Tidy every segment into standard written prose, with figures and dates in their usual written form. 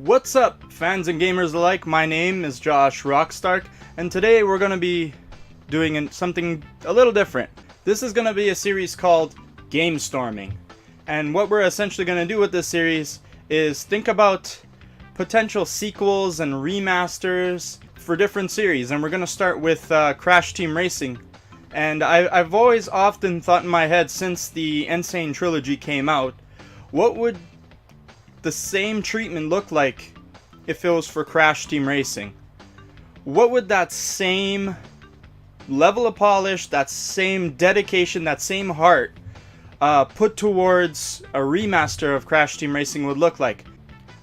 What's up, fans and gamers alike? My name is Josh Rockstark, and today we're going to be doing something a little different. This is going to be a series called Gamestorming, and what we're essentially going to do with this series is think about potential sequels and remasters for different series, and we're going to start with Crash Team Racing. And I've always often thought in my head, since the Insane Trilogy came out, what would the same treatment look like if it was for Crash Team Racing? What would that same level of polish, that same dedication, that same heart put towards a remaster of Crash Team Racing would look like?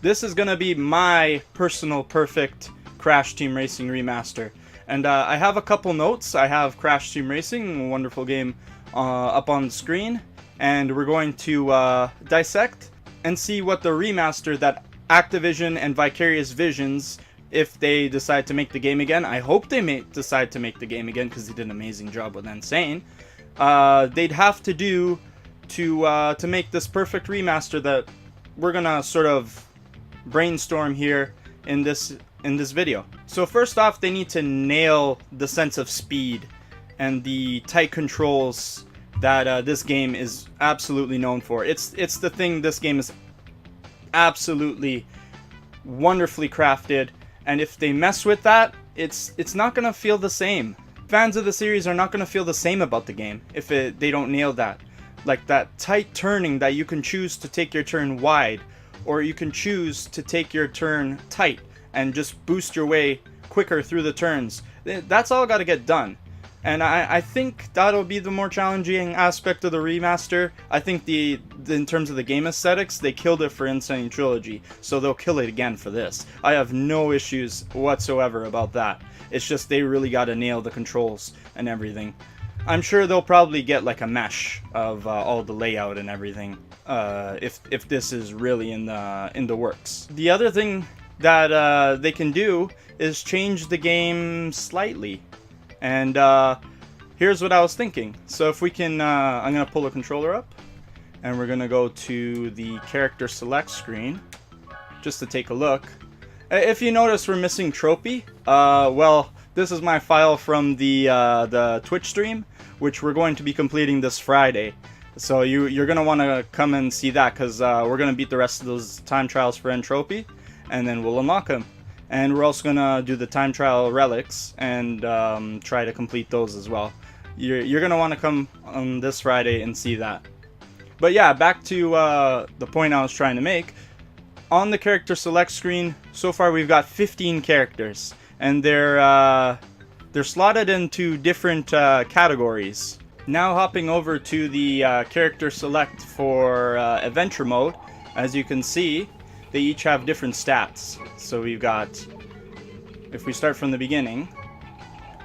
This is going to be my personal perfect Crash Team Racing remaster. And I have a couple notes. I have Crash Team Racing, a wonderful game, up on the screen. And we're going to dissect and see what the remaster that Activision and Vicarious Visions, if they decide to make the game again, I hope they may decide to make the game again because they did an amazing job with Insane, they'd have to do to make this perfect remaster that we're gonna sort of brainstorm here in this video. So first off, they need to nail the sense of speed and the tight controls that this game is absolutely known for. It's the thing this game is absolutely wonderfully crafted, and if they mess with that, it's not gonna feel the same. Fans of the series are not gonna feel the same about the game if they don't nail that. Like that tight turning that you can choose to take your turn wide, or you can choose to take your turn tight and just boost your way quicker through the turns. That's all got to get done. And I think that'll be the more challenging aspect of the remaster. I think in terms of the game aesthetics, they killed it for Insane Trilogy, so they'll kill it again for this. I have no issues whatsoever about that. It's just they really got to nail the controls and everything. I'm sure they'll probably get like a mesh of all the layout and everything if this is really in the works. The other thing that they can do is change the game slightly. And here's what I was thinking. So if we can, I'm going to pull the controller up, and we're going to go to the character select screen, just to take a look. If you notice we're missing Trophy, well, this is my file from the Twitch stream, which we're going to be completing this Friday. So you're going to want to come and see that, because we're going to beat the rest of those time trials for Entropy, and then we'll unlock them. And we're also going to do the time trial relics and try to complete those as well. You're going to want to come on this Friday and see that. But yeah, back to the point I was trying to make. On the character select screen, so far we've got 15 characters. And they're slotted into different categories. Now hopping over to the character select for adventure mode, as you can see, they each have different stats. So we've got, if we start from the beginning,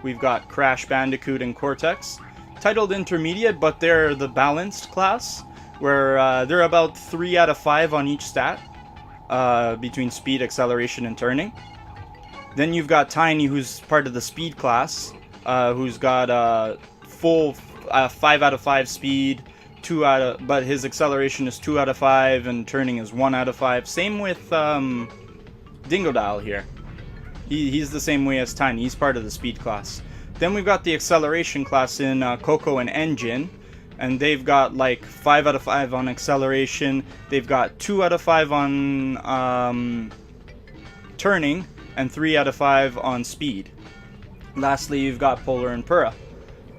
we've got Crash, Bandicoot, and Cortex. Titled Intermediate, but they're the balanced class, where they're about 3 out of 5 on each stat, between speed, acceleration, and turning. Then you've got Tiny, who's part of the speed class, who's got full 5 out of 5 speed, but his acceleration is 2 out of 5 and turning is 1 out of 5. Same with Dingodile here. He's the same way as Tiny. He's part of the speed class. Then we've got the acceleration class in Coco and Engine, and they've got like 5 out of 5 on acceleration. They've got 2 out of 5 on turning and 3 out of 5 on speed. Lastly, you've got Polar and Pura,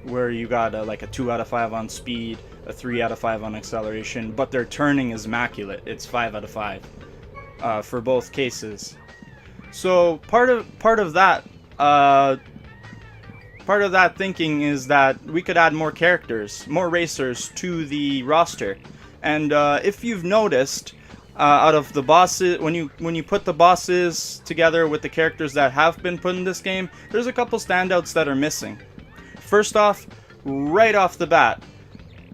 where you got like a 2 out of 5 on speed, a 3 out of 5 on acceleration, but their turning is immaculate. It's 5 out of 5 for both cases. So part of that thinking is that we could add more characters, more racers to the roster. And if you've noticed, out of the bosses, when you put the bosses together with the characters that have been put in this game, there's a couple standouts that are missing. First off, right off the bat,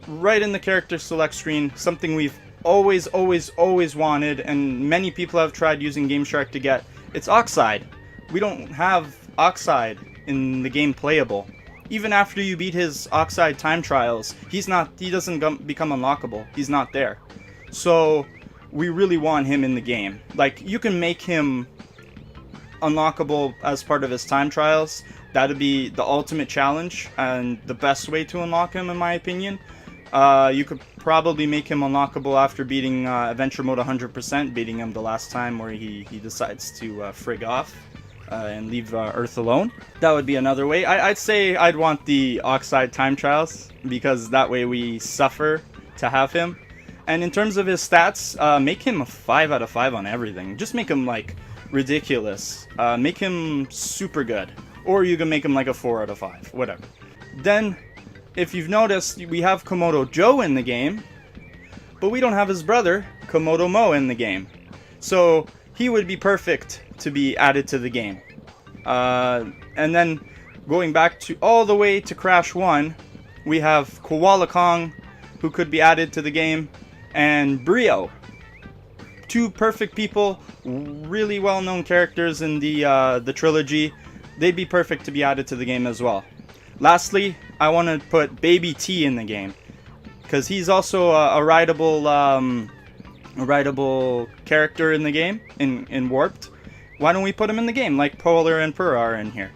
right in the character select screen, something we've always wanted, and many people have tried using GameShark to get, it's Oxide. We don't have Oxide in the game playable. Even after you beat his Oxide time trials, he doesn't become unlockable. He's not there. So we really want him in the game. Like, you can make him unlockable as part of his time trials. That'd be the ultimate challenge and the best way to unlock him, in my opinion. You could probably make him unlockable after beating Adventure Mode 100%, beating him the last time where he decides to frig off and leave Earth alone. That would be another way. I'd say I'd want the Oxide time trials, because that way we suffer to have him. And in terms of his stats, make him a 5 out of 5 on everything. Just make him, like, ridiculous. Make him super good. Or you can make him like a 4 out of 5. Whatever. Then, if you've noticed, we have Komodo Joe in the game, but we don't have his brother, Komodo Mo, in the game. So, he would be perfect to be added to the game. And then, going back to all the way to Crash 1, we have Koala Kong, who could be added to the game, and Brio. Two perfect people, really well-known characters in the trilogy. They'd be perfect to be added to the game as well. Lastly, I want to put Baby T in the game, because he's also a rideable character in the game, in Warped. Why don't we put him in the game, like Polar and Purr are in here?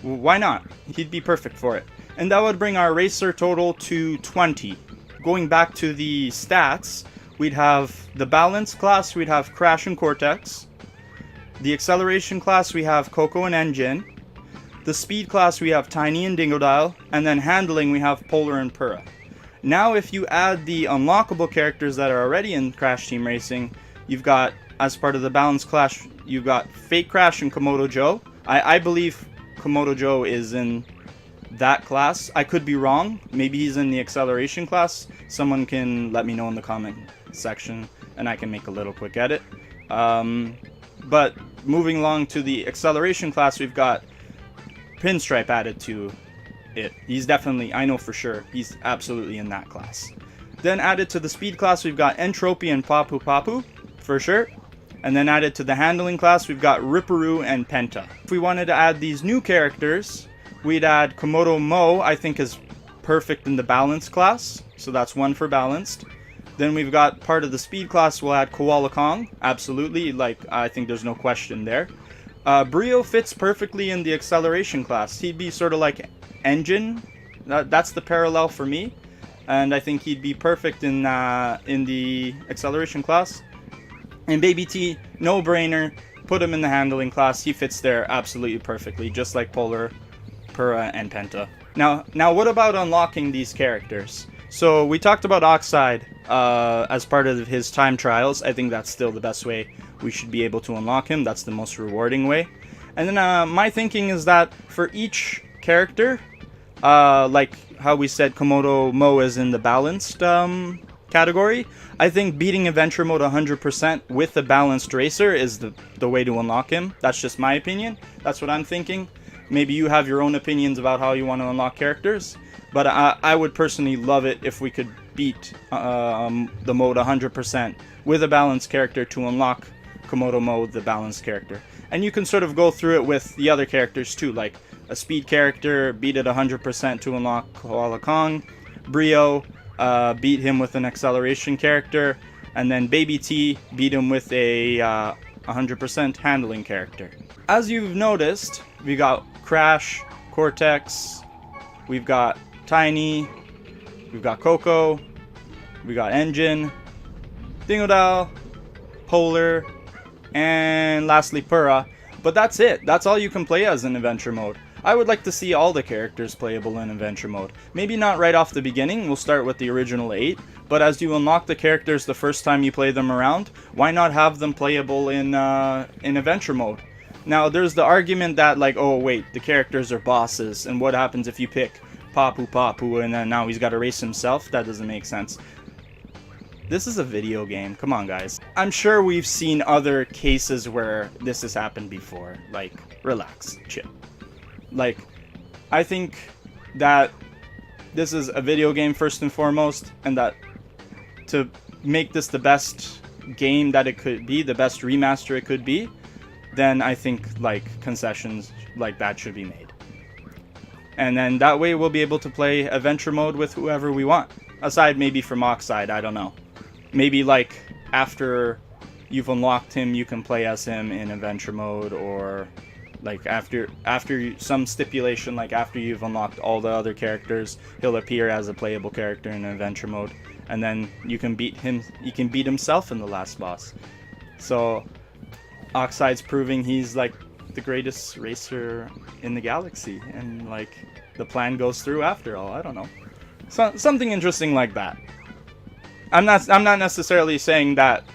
Why not? He'd be perfect for it. And that would bring our racer total to 20. Going back to the stats, we'd have the balance class, we'd have Crash and Cortex. The acceleration class, we have Coco and Engine. The speed class, we have Tiny and Dingodile. And then handling, we have Polar and Purra. Now if you add the unlockable characters that are already in Crash Team Racing, you've got, as part of the balance class, you've got Fake Crash and Komodo Joe. I believe Komodo Joe is in that class. I could be wrong. Maybe he's in the acceleration class. Someone can let me know in the comment section and I can make a little quick edit. But moving along to the acceleration class, we've got Pinstripe added to it. He's definitely, I know for sure, he's absolutely in that class. Then added to the speed class, we've got Entropy and Papu Papu, for sure. And then added to the handling class, we've got Ripperoo and Penta. If we wanted to add these new characters, we'd add Komodo Mo, I think is perfect in the balance class. So that's 1 for balanced. Then we've got part of the speed class, we'll add Koala Kong. Absolutely, like, I think there's no question there. Brio fits perfectly in the acceleration class. He'd be sort of like Engine. That's the parallel for me. And I think he'd be perfect in the acceleration class. And Baby T, no brainer. Put him in the handling class. He fits there absolutely perfectly, just like Polar, Purra, and Penta. Now what about unlocking these characters? So we talked about Oxide as part of his time trials. I think that's still the best way we should be able to unlock him. That's the most rewarding way. And then my thinking is that for each character, like how we said Komodo Mo is in the balanced category, I think beating Adventure Mode 100% with a balanced racer is the way to unlock him. That's just my opinion. That's what I'm thinking. Maybe you have your own opinions about how you want to unlock characters, but I would personally love it if we could beat the mode 100% with a balanced character to unlock Komodo Mo, the balanced character. And you can sort of go through it with the other characters too, like a speed character, beat it 100% to unlock Koala Kong, Brio, beat him with an acceleration character, and then Baby T, beat him with a 100% handling character. As you've noticed, we got Crash, Cortex, we've got Tiny, we've got Coco, we got Engine, Dingodile, Polar, and lastly Purra. But that's it. That's all you can play as in Adventure Mode. I would like to see all the characters playable in Adventure Mode. Maybe not right off the beginning, we'll start with the original 8, but as you unlock the characters the first time you play them around, why not have them playable in Adventure Mode? Now, there's the argument that, like, oh wait, the characters are bosses, and what happens if you pick Papu Papu and then now he's got to race himself? That doesn't make sense. This is a video game. Come on, guys. I'm sure we've seen other cases where this has happened before. Like, relax, chill. Like, I think that this is a video game first and foremost, and that to make this the best game that it could be, the best remaster it could be, then I think, like, concessions like that should be made. And then that way we'll be able to play Adventure Mode with whoever we want. Aside maybe from Oxide, I don't know. Maybe, like, after you've unlocked him, you can play as him in adventure mode, or like after some stipulation, like after you've unlocked all the other characters, he'll appear as a playable character in adventure mode, and then you can beat him. He can beat himself in the last boss. So Oxide's proving he's like the greatest racer in the galaxy, and like the plan goes through after all. I don't know, something interesting like that. I'm not necessarily saying that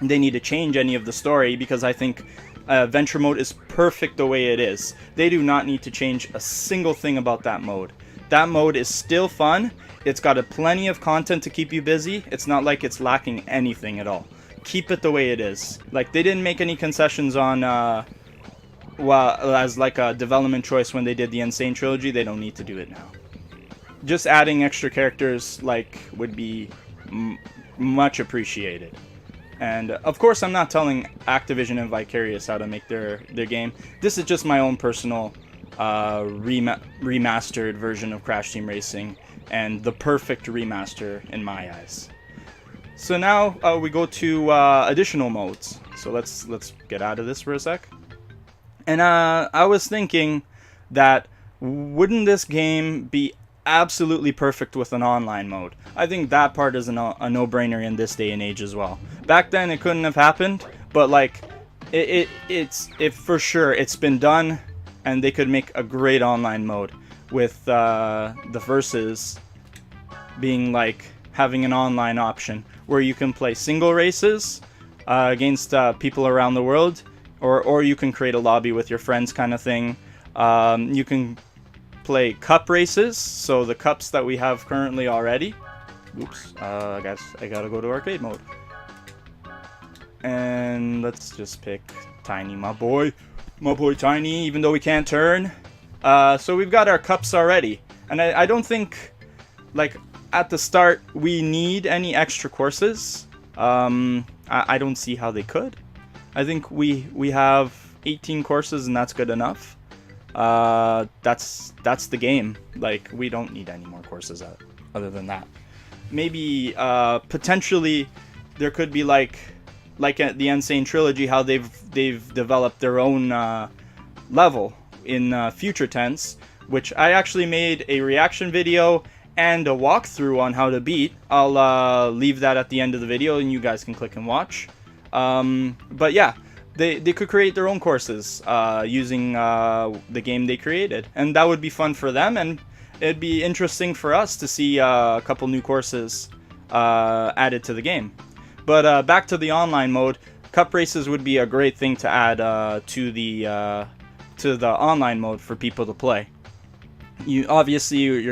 they need to change any of the story, because I think adventure mode is perfect the way it is. They do not need to change a single thing about that mode. That mode is still fun. It's got plenty of content to keep you busy. It's not like it's lacking anything at all. Keep it the way it is. Like, they didn't make any concessions on well, as like a development choice when they did the Insane trilogy. They don't need to do it now. Just adding extra characters like would be much appreciated. And of course, I'm not telling Activision and Vicarious how to make their game. This is just my own personal remastered version of Crash Team Racing, and the perfect remaster in my eyes. So now we go to additional modes. So let's get out of this for a sec. And I was thinking that wouldn't this game be absolutely perfect with an online mode? I think that part is a no-brainer in this day and age as well. Back then it couldn't have happened, but like it's for sure it's been done, and they could make a great online mode with the versus being like having an online option where you can play single races against people around the world, or you can create a lobby with your friends kind of thing. You can play cup races, so the cups that we have currently already. Oops, I guess I gotta go to arcade mode. And let's just pick Tiny, my boy Tiny, even though we can't turn. So we've got our cups already, and I don't think, like, at the start we need any extra courses. I don't see how they could. I think we have 18 courses, and that's good enough. That's the game. Like, we don't need any more courses other than that. Maybe potentially there could be like at the Insane trilogy, how they've developed their own level in future tense, which I actually made a reaction video and a walkthrough on how to beat. I'll leave that at the end of the video, and you guys can click and watch. But yeah, they could create their own courses using the game they created, and that would be fun for them, and it'd be interesting for us to see a couple new courses added to the game. But back to the online mode, cup races would be a great thing to add to the online mode for people to play. You're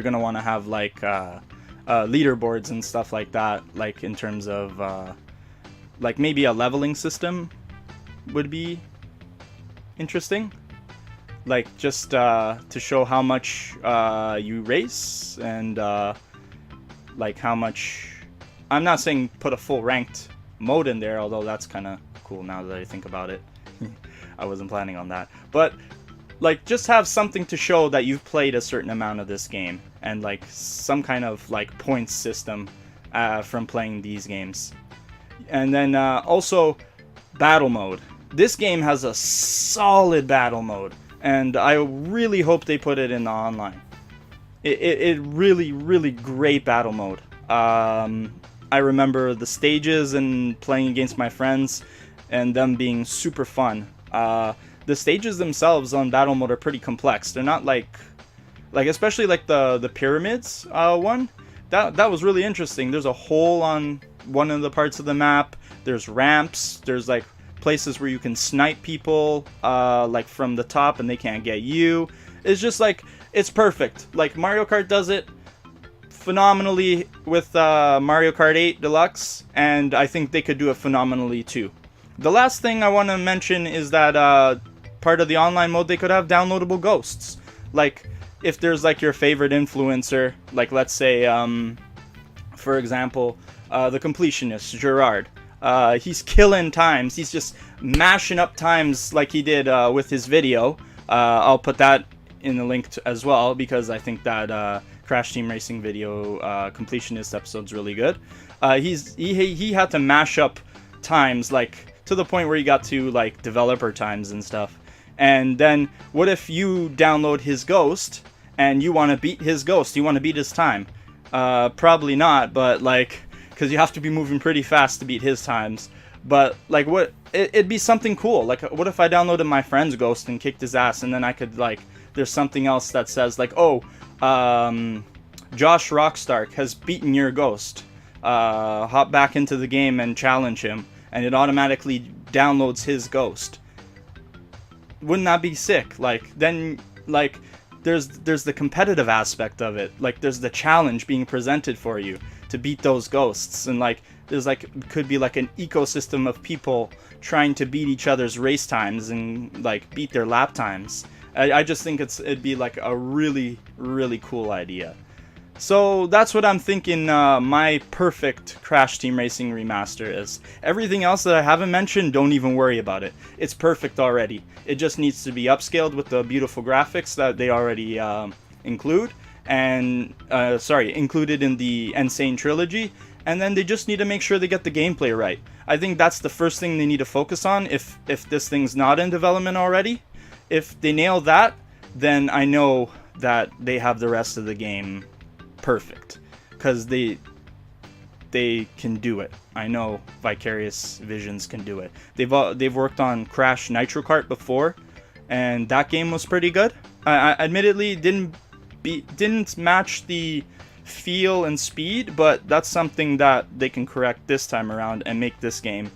gonna want to have like leaderboards and stuff like that, like in terms of like maybe a leveling system would be interesting, like just to show how much you race, and like how much. I'm not saying put a full ranked mode in there, although that's kind of cool now that I think about it. I wasn't planning on that, but like just have something to show that you've played a certain amount of this game, and like some kind of like points system from playing these games. And then also battle mode. This game has a solid battle mode, and I really hope they put it in the online. It really great battle mode. I remember the stages and playing against my friends and them being super fun. The stages themselves on battle mode are pretty complex. They're not like especially like the pyramids one. That was really interesting. There's a hole on one of the parts of the map. There's ramps. There's like places where you can snipe people like from the top, and they can't get you. It's just like, it's perfect. Like Mario Kart does it phenomenally with Mario Kart 8 Deluxe, and I think they could do it phenomenally too. The last thing I want to mention is that part of the online mode, they could have downloadable ghosts. Like if there's like your favorite influencer, like let's say for example the completionist Gerard, he's killing times, he's just mashing up times like he did with his video. I'll put that in the link as well, because I think that Crash Team Racing video completionist episode's really good. He had to mash up times, like to the point where you got to like developer times and stuff. And then what if you download his ghost and you want to beat his ghost? You want to beat his time? Probably not, but like, because you have to be moving pretty fast to beat his times. But like, it'd be something cool. Like, what if I downloaded my friend's ghost and kicked his ass, and then I could like, there's something else that says like, oh, Josh Rockstark has beaten your ghost. Hop back into the game and challenge him, and it automatically downloads his ghost. Wouldn't that be sick? Like, then like there's the competitive aspect of it. Like, there's the challenge being presented for you to beat those ghosts, and like there's like could be like an ecosystem of people trying to beat each other's race times and like beat their lap times. I just think it'd be like a really, really cool idea. So that's what I'm thinking my perfect Crash Team Racing Remaster is. Everything else that I haven't mentioned, don't even worry about it. It's perfect already. It just needs to be upscaled with the beautiful graphics that they already include, and included in the Insane Trilogy. And then they just need to make sure they get the gameplay right. I think that's the first thing they need to focus on if this thing's not in development already. If they nail that, then I know that they have the rest of the game perfect, because they can do it. I know Vicarious Visions can do it. They've worked on Crash Nitro Kart before, and that game was pretty good. I admittedly didn't match the feel and speed, but that's something that they can correct this time around and make this game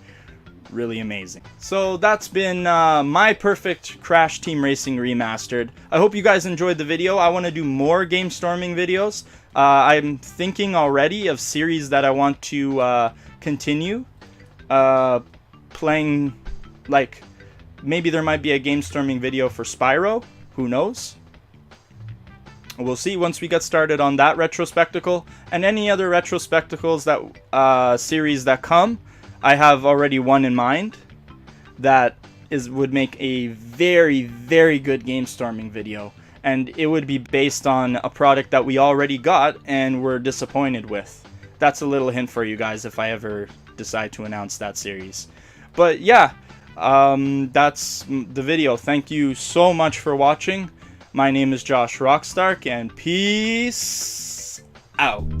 really amazing. So that's been my perfect Crash Team Racing Remastered. I hope you guys enjoyed the video. I want to do more Gamestorming videos. I'm thinking already of series that I want to continue playing. Like, maybe there might be a Gamestorming video for Spyro. Who knows? We'll see once we get started on that retrospectacle, and any other retrospectacles that series that come. I have already one in mind that would make a very, very good Gamestorming video, and it would be based on a product that we already got and were disappointed with. That's a little hint for you guys if I ever decide to announce that series. But yeah, that's the video. Thank you so much for watching. My name is Josh Rockstark, and peace out.